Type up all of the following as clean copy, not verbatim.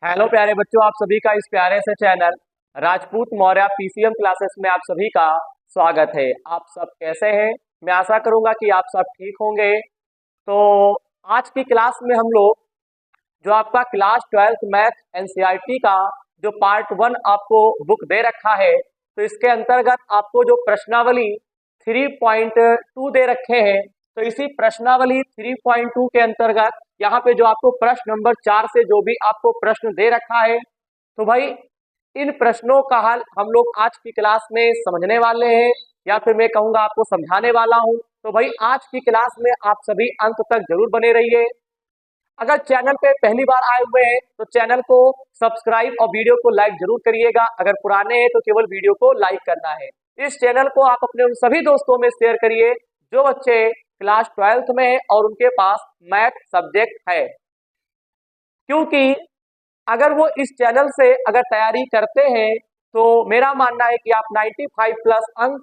Hello प्यारे बच्चों, आप सभी का इस प्यारे से channel Rajput Maurya PCM classes में आप सभी का स्वागत है। आप सब कैसे हैं? मैं आशा करूंगा कि आप सब ठीक होंगे। तो आज की क्लास में हम लोग जो आपका क्लास 12th मैथ एनसीईआरटी का जो पार्ट 1 आपको बुक दे रखा है, तो इसके अंतर्गत आपको जो प्रश्नावली 3.2 दे रखे हैं, तो इसी प्रश्नावली 3.2 के अंतर्गत यहाँ पे जो आपको प्रश्न नंबर 4 से जो भी आपको प्रश्न दे रखा है, तो भाई इन प्रश्नों का हल हम लोग आज की क्लास में समझने वाले हैं, या फिर मैं कहूंगा आपको समझाने वाला हूं। तो भाई आज की क्लास में आप सभी अंत तक जरूर बने रहिए। अगर चैनल पे पहली बार आए हुए हैं तो चैनल को सब्सक्राइब और वीडियो को लाइक जरूर करिएगा। अगर पुराने हैं तो केवल वीडियो को लाइक करना है। इस चैनल को आप अपने उन सभी दोस्तों में शेयर करिए जो बच्चे क्लास 12th में है और उनके पास मैथ सब्जेक्ट है, क्योंकि अगर वो इस चैनल से अगर तैयारी करते हैं तो मेरा मानना है कि आप 95 प्लस अंक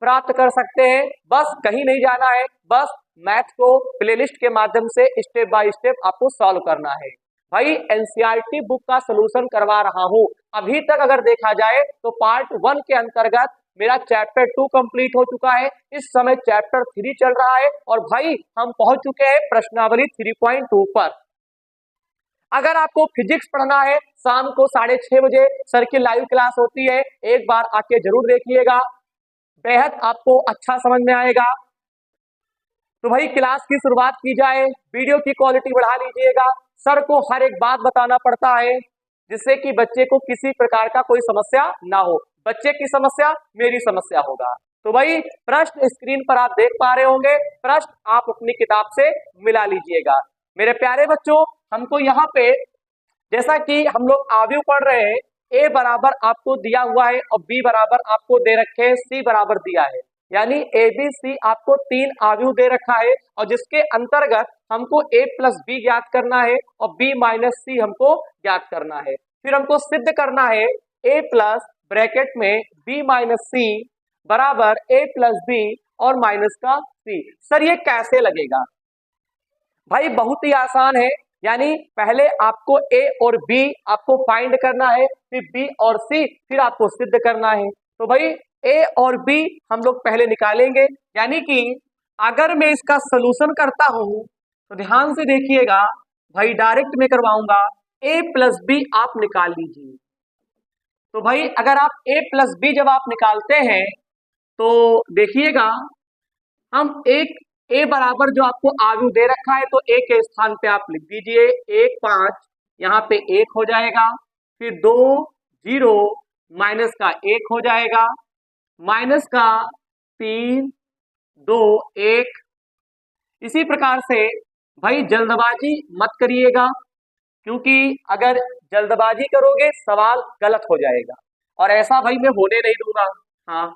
प्राप्त कर सकते हैं। बस कहीं नहीं जाना है, बस मैथ को प्लेलिस्ट के माध्यम से स्टेप बाय स्टेप आपको सॉल्व करना है। भाई एनसीईआरटी बुक का सलूशन करवा रहा हूं। अभी तक अगर देखा जाए तो पार्ट 1 के अंतर्गत मेरा चैप्टर 2 कंप्लीट हो चुका है। इस समय चैप्टर 3 चल रहा है और भाई हम पहुंच चुके हैं प्रश्नावली 3.2 पर। अगर आपको फिजिक्स पढ़ना है, शाम को 6:30 बजे सर की लाइव क्लास होती है, एक बार आके जरूर देखिएगा, बेहद आपको अच्छा समझ में आएगा। तो भाई क्लास की शुरुआत की जाए। वीडियो की क्वालिटी बढ़ा लीजिएगा। सर को हर एक बात बताना पड़ता है जिससे कि बच्चे को किसी प्रकार का कोई समस्या ना हो। बच्चे की समस्या मेरी समस्या होगा। तो भाई प्रश्न स्क्रीन पर आप देख पा रहे होंगे, प्रश्न आप अपनी किताब से मिला लीजिएगा। मेरे प्यारे बच्चों, हमको यहाँ पे जैसा कि हम लोग आव्यूह पढ़ रहे हैं, ए बराबर आपको दिया हुआ है और बी बराबर आपको दे रखे हैं, सी बराबर दिया है, यानी ए बी सी आपको 3 आव्यूह दे रखा है और जिसके अंतर्गत हमको ए प्लस बी ज्ञात करना है और बी माइनस सी हमको ज्ञात करना है। फिर हमको सिद्ध करना है ए प्लस ब्रैकेट में बी माइनस सी बराबर ए प्लस बी और माइनस का सी। सर ये कैसे लगेगा? भाई बहुत ही आसान है, यानी पहले आपको ए और बी आपको फाइंड करना है, फिर बी और सी फिर आपको सिद्ध करना है। तो भाई ए और बी हम लोग पहले निकालेंगे, यानी कि अगर मैं इसका सलूशन करता हूं तो ध्यान से देखिएगा भाई, डायरेक्ट में करवाऊंगा। ए प्लस बी आप निकाल लीजिए। तो भाई अगर आप ए प्लस बी जब आप निकालते हैं तो देखिएगा, हम एक ए बराबर जो आपको आव्यूह दे रखा है तो ए के स्थान पे आप लिख दीजिए 1 5, यहाँ पे 1 हो जाएगा, फिर 2 0 माइनस का 1 हो जाएगा, माइनस का 3 2 1। इसी प्रकार से भाई जल्दबाजी मत करिएगा, क्योंकि अगर जल्दबाजी करोगे सवाल गलत हो जाएगा और ऐसा भाई मैं होने नहीं दूंगा। हाँ,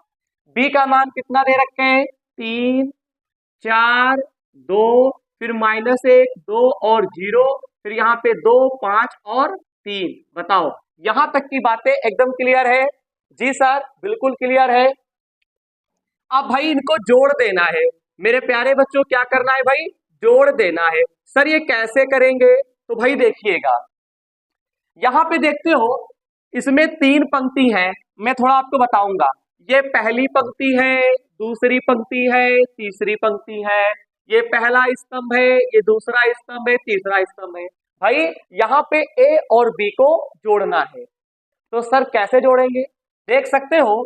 बी का मान कितना दे रखे हैं? 3 4 2, फिर -1 2 और 0, फिर यहाँ पे 2 5 और 3। बताओ यहां तक की बातें एकदम क्लियर है? जी सर बिल्कुल क्लियर है। अब भाई इनको जोड़ देना है। मेरे प्यारे बच्चों क्या करना है भाई? जोड़ देना है। सर ये कैसे करेंगे? तो भाई देखिएगा, यहां पे देखते हो इसमें 3 पंक्ति है, मैं थोड़ा आपको बताऊंगा। ये पहली पंक्ति है, दूसरी पंक्ति है, तीसरी पंक्ति है, ये पहला स्तंभ है, ये दूसरा स्तंभ है, तीसरा स्तंभ है। भाई यहाँ पे ए और बी को जोड़ना है, तो सर कैसे जोड़ेंगे? देख सकते हो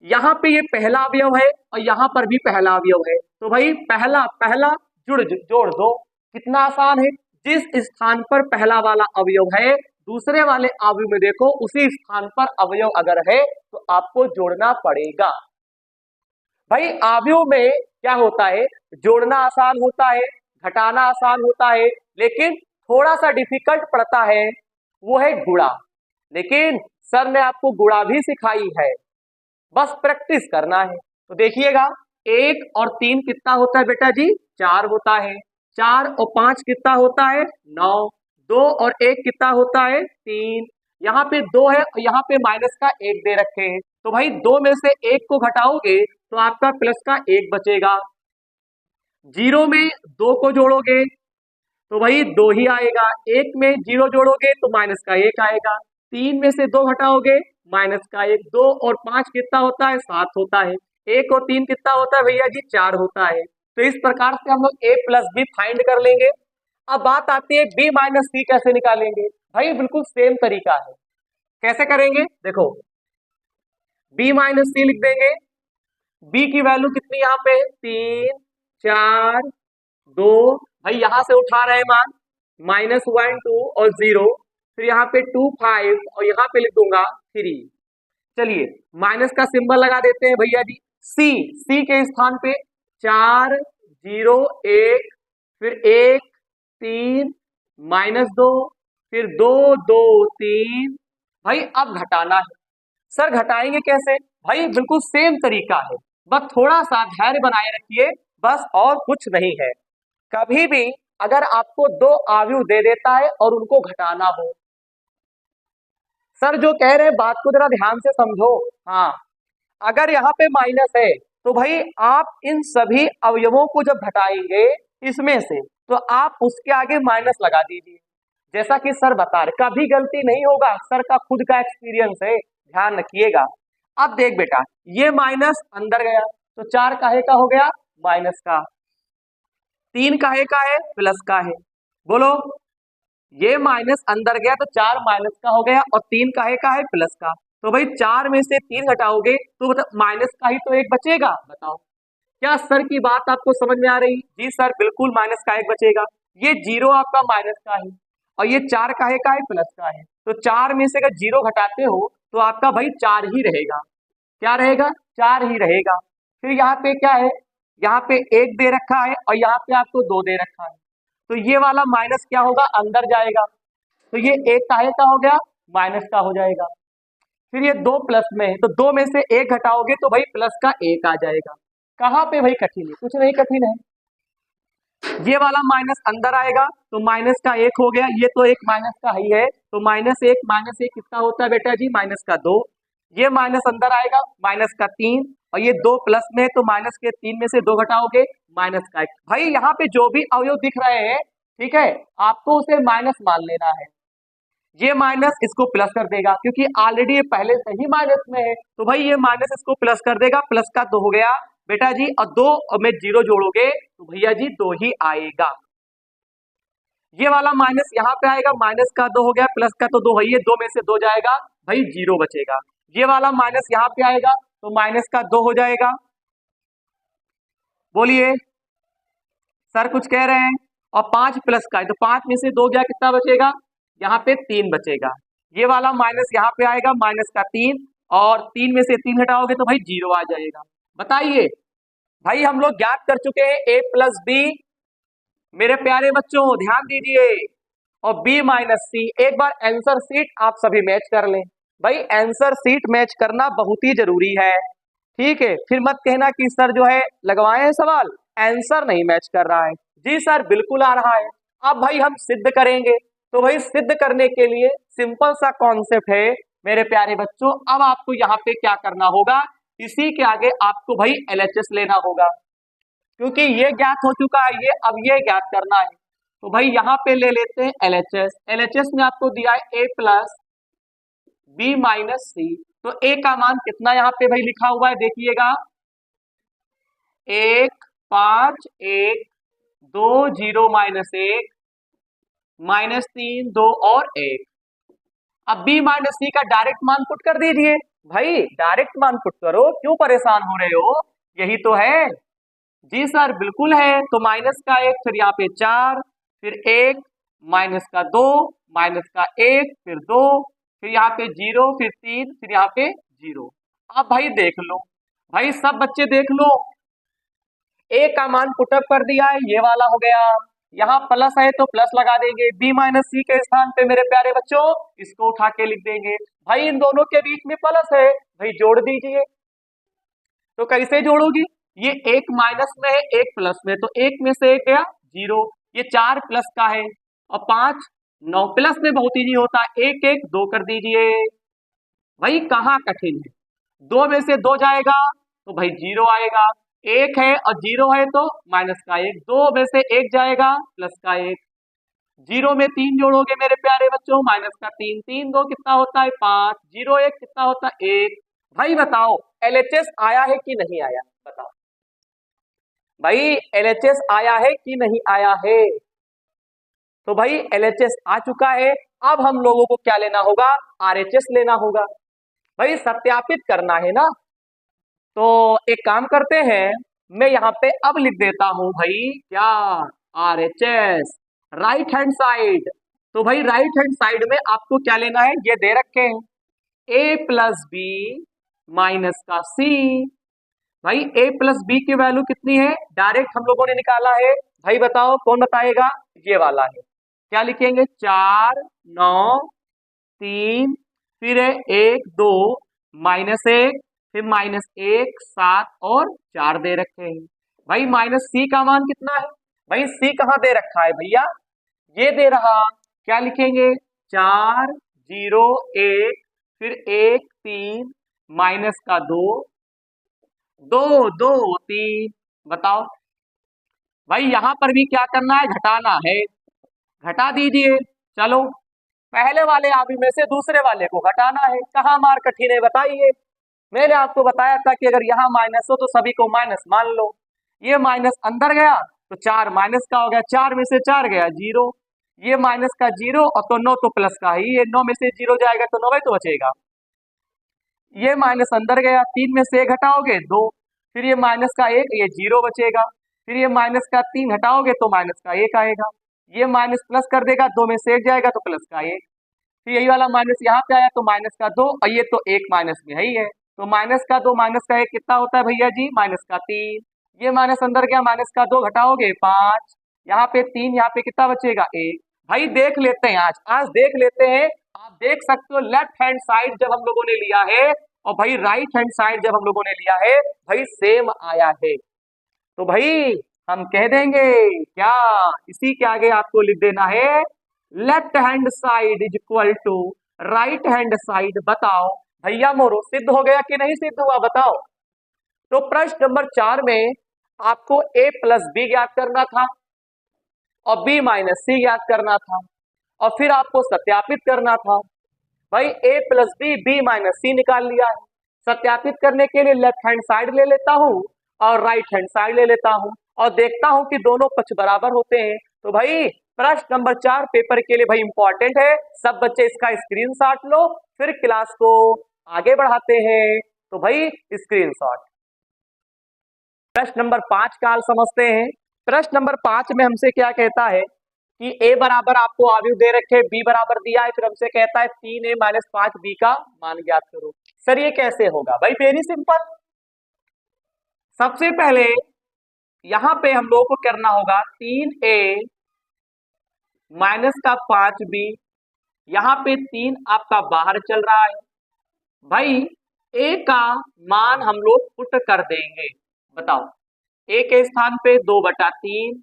यहाँ पे ये पहला अवयव है और यहाँ पर भी पहला अवयव है, तो भाई पहला पहला जोड़ दो। कितना आसान है। जिस स्थान पर पहला वाला अवयव है दूसरे वाले अवयव में देखो उसी स्थान पर अवयव अगर है तो आपको जोड़ना पड़ेगा। भाई अवयव में क्या होता है? जोड़ना आसान होता है, घटाना आसान होता है, लेकिन थोड़ा सा डिफिकल्ट पड़ता है वो है गुणा। लेकिन सर ने आपको गुणा भी सिखाई है, बस प्रैक्टिस करना है। तो देखिएगा 1 और 3 कितना होता है बेटा जी? 4 होता है। 4 और 5 कितना होता है? 9। 2 और 1 कितना होता है? 3। यहाँ पे 2 है और यहाँ पे माइनस का 1 दे रखे हैं, तो भाई 2 में से 1 को घटाओगे तो आपका प्लस का 1 बचेगा। 0 में 2 को जोड़ोगे तो भाई 2 ही आएगा। एक में 0 जोड़ोगे तो माइनस का 1 आएगा। 3 में से 2 घटाओगे माइनस का 1। 2 और 5 कितना होता है? 7 होता है। 1 और 3 कितना होता है भैया जी? 4 होता है। तो इस प्रकार से हम लोग a प्लस बी फाइंड कर लेंगे। अब बात आती है b माइनस सी कैसे निकालेंगे। भाई बिल्कुल सेम तरीका है। कैसे करेंगे देखो, b माइनस सी लिख देंगे। b की वैल्यू कितनी यहाँ पे? 3 4 2। भाई यहां से उठा रहे हैं मान, -1 2 और 0। फिर यहाँ पे 2 5 और यहाँ पे लिख दूंगा 3। चलिए माइनस का सिंबल लगा देते हैं भैया जी। सी के स्थान पे 4 0 1, फिर 1 3 -2, फिर 2 2 3। भाई अब घटाना है। सर घटाएंगे कैसे? भाई बिल्कुल सेम तरीका है, बस थोड़ा सा धैर्य बनाए रखिए, बस और कुछ नहीं है। कभी भी अगर आपको 2 आव्यूह दे देता है और उनको घटाना हो, सर जो कह रहे हैं बात को जरा ध्यान से समझो। हाँ, अगर यहाँ पे माइनस है तो भाई आप इन सभी अवयवों को जब घटाएंगे इसमें से, तो आप उसके आगे माइनस लगा दीजिए, जैसा कि सर बता रहे। कभी गलती नहीं होगा, सर का खुद का एक्सपीरियंस है, ध्यान रखिएगा। अब देख बेटा, ये माइनस अंदर गया तो 4 काहे का हो गया? माइनस का। 3 काहे का है? प्लस का है। बोलो, ये माइनस अंदर गया तो 4 माइनस का हो गया और 3 काहे का है? प्लस का। तो भाई 4 में से 3 घटाओगे तो मतलब माइनस का ही तो 1 बचेगा। बताओ, क्या सर की बात आपको समझ में आ रही? जी सर, बिल्कुल माइनस का 1 बचेगा। ये 0 आपका माइनस का है और ये 4 काहे का है? प्लस का है। तो 4 में से अगर 0 घटाते हो तो आपका भाई 4 ही रहेगा। क्या रहेगा? 4 ही रहेगा। फिर यहाँ पे क्या है? यहाँ पे 1 दे रखा है और यहाँ पे आपको 2 दे रखा है। तो ये वाला माइनस क्या होगा? अंदर जाएगा। तो ये 1 काहे का हो गया? माइनस का हो जाएगा। फिर ये 2 प्लस में है तो 2 में से 1 घटाओगे तो भाई प्लस का 1 आ जाएगा। कहाँ पे भाई कठिन है? कुछ नहीं कठिन है। ये वाला माइनस अंदर आएगा तो माइनस का 1 हो गया। ये तो एक माइनस का ही है, तो -1 कितना होता है बेटा जी? माइनस का 2। ये माइनस अंदर आएगा, माइनस का 3 और ये 2 प्लस में, तो माइनस के 3 में से 2 घटाओगे माइनस का 1। भाई यहाँ पे जो भी अवयव दिख रहे हैं, ठीक है, आपको उसे माइनस मान लेना है। ये माइनस इसको प्लस कर देगा क्योंकि ऑलरेडी ये पहले से ही माइनस में है, तो भाई ये माइनस इसको प्लस कर देगा। प्लस का 2 हो गया बेटा जी, और 2 में 0 जोड़ोगे तो भैया जी 2 ही आएगा। ये वाला माइनस यहाँ पे आएगा, माइनस का 2 हो गया, प्लस का तो 2 है, ये 2 में से 2 जाएगा, भाई 0 बचेगा। ये वाला माइनस यहाँ पे आएगा तो माइनस का 2 हो जाएगा। बोलिए सर कुछ कह रहे हैं? और 5 प्लस का है तो 5 में से 2 गया, कितना बचेगा? यहाँ पे 3 बचेगा। ये वाला माइनस यहाँ पे आएगा, माइनस का 3, और 3 में से 3 घटाओगे तो भाई 0 आ जाएगा। बताइए भाई, हम लोग ज्ञात कर चुके हैं a प्लस बी। मेरे प्यारे बच्चों ध्यान दीजिए, और b माइनस सी। एक बार आंसर शीट आप सभी मैच कर लें। भाई आंसर शीट मैच करना बहुत ही जरूरी है, ठीक है? फिर मत कहना कि सर जो है लगवाए हैं सवाल, आंसर नहीं मैच कर रहा है। जी सर बिल्कुल आ रहा है। अब भाई हम सिद्ध करेंगे, तो भाई सिद्ध करने के लिए सिंपल सा कॉन्सेप्ट है मेरे प्यारे बच्चों। अब आपको यहाँ पे क्या करना होगा? इसी के आगे आपको भाई LHS लेना होगा, क्योंकि ये ज्ञात हो चुका है, ये अब ये ज्ञात करना है। तो भाई यहाँ पे ले लेते हैं LHS। LHS में आपको दिया है a प्लस बी माइनस सी। तो a का मान कितना यहाँ पे भाई लिखा हुआ है? देखिएगा, 1 5 1 2 0 -1 -3 2 और 1। अब b माइनस सी का डायरेक्ट मान पुट कर दीजिए। भाई डायरेक्ट मान पुट करो, क्यों परेशान हो रहे हो? यही तो है। जी सर बिल्कुल है। तो माइनस का 1, फिर यहाँ पे 4, फिर 1, माइनस का 2, माइनस का 1, फिर 2, फिर यहाँ पे 0, फिर 3, फिर यहाँ पे 0। अब भाई देख लो, भाई सब बच्चे देख लो, a का मान पुटअप कर दिया है, ये वाला हो गया। यहाँ प्लस है तो प्लस लगा देंगे, b माइनस सी के स्थान पे मेरे प्यारे बच्चों इसको उठा के लिख देंगे। भाई इन दोनों के बीच में प्लस है, भाई जोड़ दीजिए। तो कैसे जोड़ोगी? ये 1 माइनस में है, 1 प्लस में, तो 1 में से 1 गया 0। ये 4 प्लस का है और 5 9 प्लस में बहुत इजी होता है, 1 1 2 कर दीजिए। भाई कहाँ कठिन है? 2 में से 2 जाएगा तो भाई 0 आएगा। 1 है और 0 है तो माइनस का 1, 2 में से 1 जाएगा प्लस का 1। जीरो में 3 जोड़ोगे मेरे प्यारे बच्चों, माइनस का 3, 3 2 कितना होता है 5, 0 1 कितना होता है 1। भाई बताओ एलएचएस आया है कि नहीं आया, बताओ भाई एलएचएस आया है कि नहीं आया है। तो भाई एलएचएस आ चुका है, अब हम लोगों को क्या लेना होगा, आरएचएस लेना होगा। भाई सत्यापित करना है ना, तो एक काम करते हैं, मैं यहाँ पे अब लिख देता हूं भाई क्या, आरएचएस राइट हैंड साइड। तो भाई राइट हैंड साइड में आपको क्या लेना है, ये दे रखे हैं ए प्लस बी माइनस का सी। भाई ए प्लस बी की वैल्यू कितनी है, डायरेक्ट हम लोगों ने निकाला है। भाई बताओ कौन बताएगा, ये वाला है। क्या लिखेंगे, 4 9 3 फिर है 1 2 माइनस 1 फिर माइनस 1 7 और 4 दे रखे हैं। भाई माइनस सी का मान कितना है, भाई सी कहाँ दे रखा है भैया, ये दे रहा। क्या लिखेंगे, 4 0 1 फिर 1 3 माइनस का 2 2 2 3। बताओ भाई यहां पर भी क्या करना है, घटाना है, घटा दीजिए। चलो पहले वाले आवी में से दूसरे वाले को घटाना है, कहाँ मार कठिन है बताइए। मैंने आपको बताया था कि अगर यहाँ माइनस हो तो सभी को माइनस मान लो। ये माइनस अंदर गया तो 4 माइनस का हो गया, 4 में से 4 गया 0, ये माइनस का 0 और तो 9 तो प्लस का ही, ये 9 में से 0 जाएगा तो 9 तो बचेगा। ये माइनस अंदर गया, 3 में से 1 घटाओगे 2, फिर ये माइनस का 1 ये 0 बचेगा, फिर ये माइनस का 3 हटाओगे तो माइनस का 1 आएगा, ये माइनस प्लस कर देगा, 2 में से 1 जाएगा तो प्लस का 1, फिर यही वाला माइनस यहाँ पे आया तो माइनस का 2 और ये तो 1 माइनस में है ही है, तो माइनस का 2 माइनस का 1 कितना होता है भैया जी, माइनस का 3। ये माइनस अंदर गया, माइनस का 2 घटाओगे 5, यहाँ पे 3, यहाँ पे कितना बचेगा 1। भाई देख लेते हैं, आज देख लेते हैं। आप देख सकते हो लेफ्ट हैंड साइड जब हम लोगों ने लिया है और भाई राइट हैंड साइड जब हम लोगों ने लिया है, भाई सेम आया है। तो भाई हम कह देंगे क्या, इसी के आगे आपको लिख देना है left hand side is equal to right hand side. बताओ भैया मोरो सिद्ध हो गया कि नहीं सिद्ध हुआ, बताओ। तो प्रश्न नंबर 4 में आपको a प्लस बी ज्ञात करना था और b माइनस सी ज्ञात करना था और फिर आपको सत्यापित करना था। भाई a plus B B minus C निकाल लिया है, सत्यापित करने के लिए लेफ्ट हैंड साइड ले लेता हूं और राइट हैंड साइड ले लेता हूं और देखता हूं कि दोनों पक्ष बराबर होते हैं। तो भाई प्रश्न नंबर 4 पेपर के लिए भाई इंपॉर्टेंट है, सब बच्चे इसका स्क्रीनशॉट लो, फिर क्लास को आगे बढ़ाते हैं। तो भाई स्क्रीनशॉट। प्रश्न नंबर 5 का हल समझते हैं। प्रश्न नंबर 5 में हमसे क्या कहता है कि a बराबर आपको आव्यूह दे रखे, b बराबर दिया है, फिर हमसे कहता है 3a माइनस 5b का मान ज्ञात करो। सर ये कैसे होगा, भाई वेरी सिंपल। सबसे पहले यहां पे हम लोगों को करना होगा 3a माइनस का 5b, यहां पे 3 आपका बाहर चल रहा है। भाई a का मान हम लोग पुट कर देंगे। बताओ a के स्थान पे 2/3,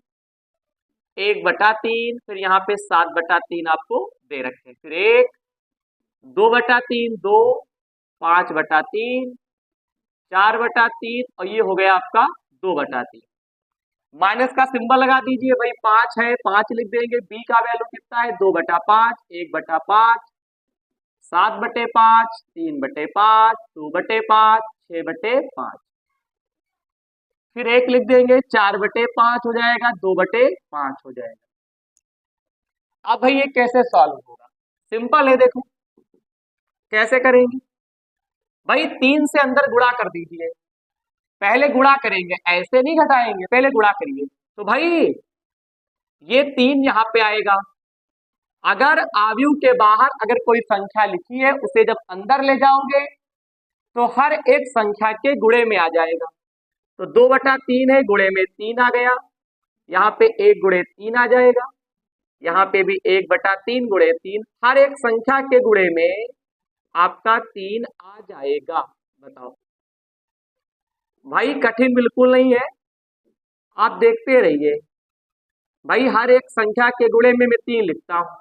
1/3, फिर यहाँ पे 7/3 आपको दे रखे, फिर 1 2/3 2 5/3 4/3 और ये हो गया आपका 2/3। माइनस का सिंबल लगा दीजिए, भाई 5 है 5 लिख देंगे, b का वैल्यू कितना है 2/5, 1/5 7/5 3/5 2/5 6/5, फिर 1 लिख देंगे 4/5 हो जाएगा, 2/5 हो जाएगा। अब भाई ये कैसे सॉल्व होगा, सिंपल है, देखो कैसे करेंगे। भाई 3 से अंदर गुणा कर दीजिए, पहले गुणा करेंगे, ऐसे नहीं घटाएंगे, पहले गुणा करिए। तो भाई ये 3 यहां पे आएगा, अगर आव्यूह के बाहर अगर कोई संख्या लिखी है उसे जब अंदर ले जाओगे तो हर एक संख्या के गुणे में आ जाएगा। तो 2/3 है, गुणे में 3 आ गया, यहाँ पे 1 गुणे 3 आ जाएगा, यहाँ पे भी 1/3 गुणे 3, हर एक संख्या के गुणे में आपका 3 आ जाएगा। बताओ भाई कठिन बिल्कुल नहीं है, आप देखते रहिए। भाई हर एक संख्या के गुणे में मैं 3 लिखता हूं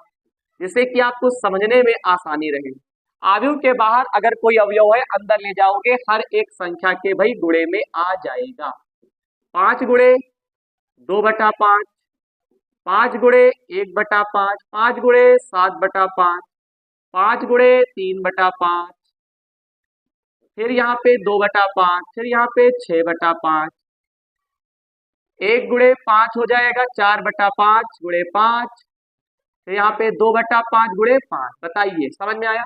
जिससे कि आपको समझने में आसानी रहे। आव्यूह के बाहर अगर कोई अवयव है अंदर ले जाओगे हर एक संख्या के भाई गुणे में आ जाएगा। 5 गुणे 2/5 5 × 1/5, 5 × 7/5, 5 × 3/5, फिर यहाँ पे 2/5, फिर यहाँ पे 6/5, 1 × 5 हो जाएगा 4/5 × 5, फिर यहाँ पे 2/5 × 5। बताइए, समझ में आया?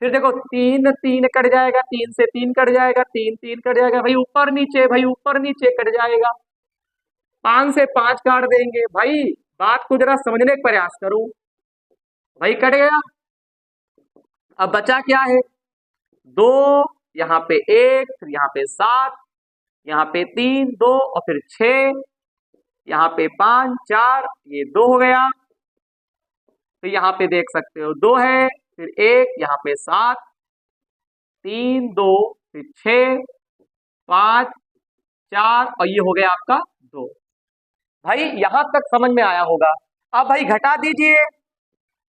फिर देखो 3 3 कट जाएगा, 3 से 3 कट जाएगा, 3 3 कट जाएगा, भाई ऊपर नीचे, भाई ऊपर नीचे कट जाएगा, 5 से 5 काट देंगे। भाई बात को जरा समझने का प्रयास करो, भाई कट गया। अब बचा क्या है? 2, यहाँ पे 1, फिर यहाँ पे 7, यहाँ पे 3 2 और फिर 6, यहाँ पे 5 4, ये 2 हो गया। तो यहाँ पे देख सकते हो 2 है, फिर 1, यहाँ पे 7, 3 2, फिर 6 5 4 और ये हो गया आपका 2। भाई यहां तक समझ में आया होगा। अब भाई घटा दीजिए,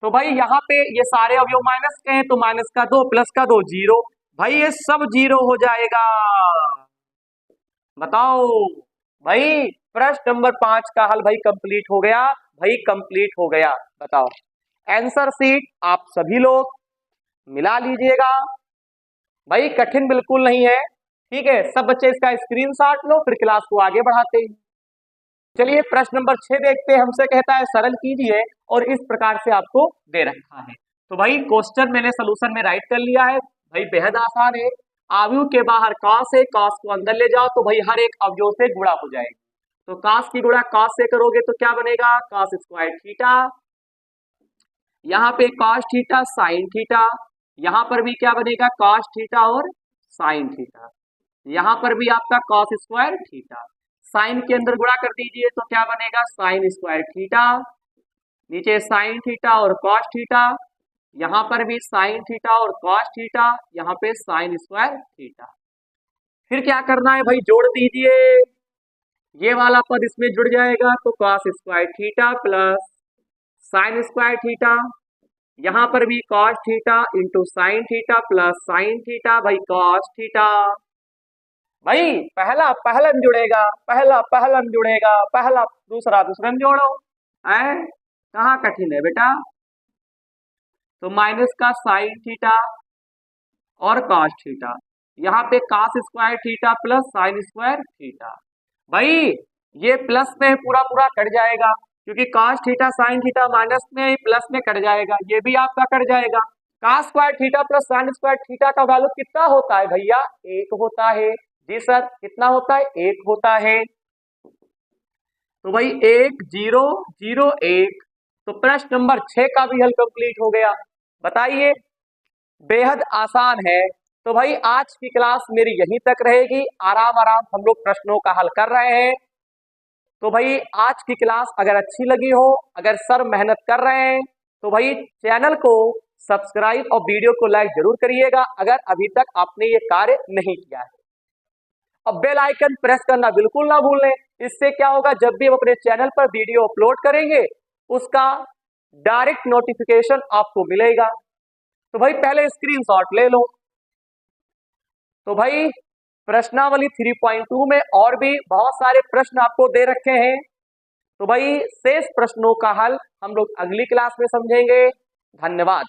तो भाई यहाँ पे ये सारे अवयव माइनस के हैं, तो माइनस का 2 प्लस का 2 0। भाई ये सब 0 हो जाएगा। बताओ भाई, प्रश्न नंबर 5 का हल भाई कंप्लीट हो गया, भाई कंप्लीट हो गया। बताओ, आंसर शीट आप सभी लोग मिला लीजिएगा, भाई कठिन बिल्कुल नहीं है, ठीक है। सब बच्चे इसका स्क्रीनशॉट लो, फिर क्लास को आगे बढ़ाते हैं। चलिए प्रश्न नंबर 6 देखते हैं। हमसे कहता है सरल कीजिए, और इस प्रकार से आपको दे रखा है। तो भाई क्वेश्चन मैंने सोल्यूशन में राइट कर लिया है, भाई बेहद आसान है। अवयव के बाहर कॉस है, कॉस को अंदर ले जाओ तो भाई हर एक अवयव से गुणा हो जाएगा। तो कॉस की गुणा कॉस से करोगे तो क्या बनेगा? कॉस स्क्वायर थीटा, यहाँ पे कॉस थीटा साइन थीटा, यहाँ पर भी क्या बनेगा? कॉस थीटा और साइन थीटा, यहाँ पर भी आपका कॉस स्क्वायर थीटा। साइन के अंदर गुणा कर दीजिए तो क्या बनेगा? साइन स्क्वायर थीटा, नीचे साइन थीटा और कॉस थीटा, यहाँ पर भी साइन थीटा और कॉस थीटा, यहाँ पे साइन स्क्वायर थीटा। फिर क्या करना है भाई? जोड़ दीजिए, ये वाला पद इसमें जुड़ जाएगा तो cos square theta plus sine square theta, यहाँ पर भी cos theta into sine theta plus sine theta, भाई कॉस थीटा। भाई पहला पहला में जुड़ेगा, पहला पहला में जुड़ेगा, पहला दूसरा दूसरे में जोड़ो, है कहाँ कठिन है बेटा? तो माइनस का साइन थीटा और कॉस थीटा, यहाँ पे cos square theta plus sine square theta. भाई ये प्लस में पूरा पूरा कट जाएगा, क्योंकि cos theta sine theta minus में प्लस में कट जाएगा, ये भी आपका कट जाएगा। Cos square theta plus sine square theta का वैल्यू कितना होता है भैया? 1 होता है। जी सर, कितना होता है? 1 होता है। तो भाई 1 0 0 1, तो प्रश्न नंबर 6 का भी हल कंप्लीट हो गया। बताइए, बेहद आसान है। तो भाई आज की क्लास मेरी यहीं तक रहेगी, आराम आराम हम लोग प्रश्नों का हल कर रहे हैं। तो भाई आज की क्लास अगर अच्छी लगी हो, अगर सर मेहनत कर रहे हैं, तो भाई चैनल को सब्सक्राइब और वीडियो को लाइक जरूर करिएगा अगर अभी तक आपने ये कार्य नहीं किया है। अब बेल आइकन प्रेस करना बिल्कुल ना भूलें, इससे क्या होगा, जब भी हम अपने चैनल पर वीडियो अपलोड करेंगे उसका डायरेक्ट नोटिफिकेशन आपको मिलेगा। तो भाई पहले स्क्रीनशॉट ले लो। तो भाई प्रश्नावली 3.2 में और भी बहुत सारे प्रश्न आपको दे रखे हैं। तो भाई शेष प्रश्नों का हल हम लोग अगली क्लास में समझेंगे। धन्यवाद।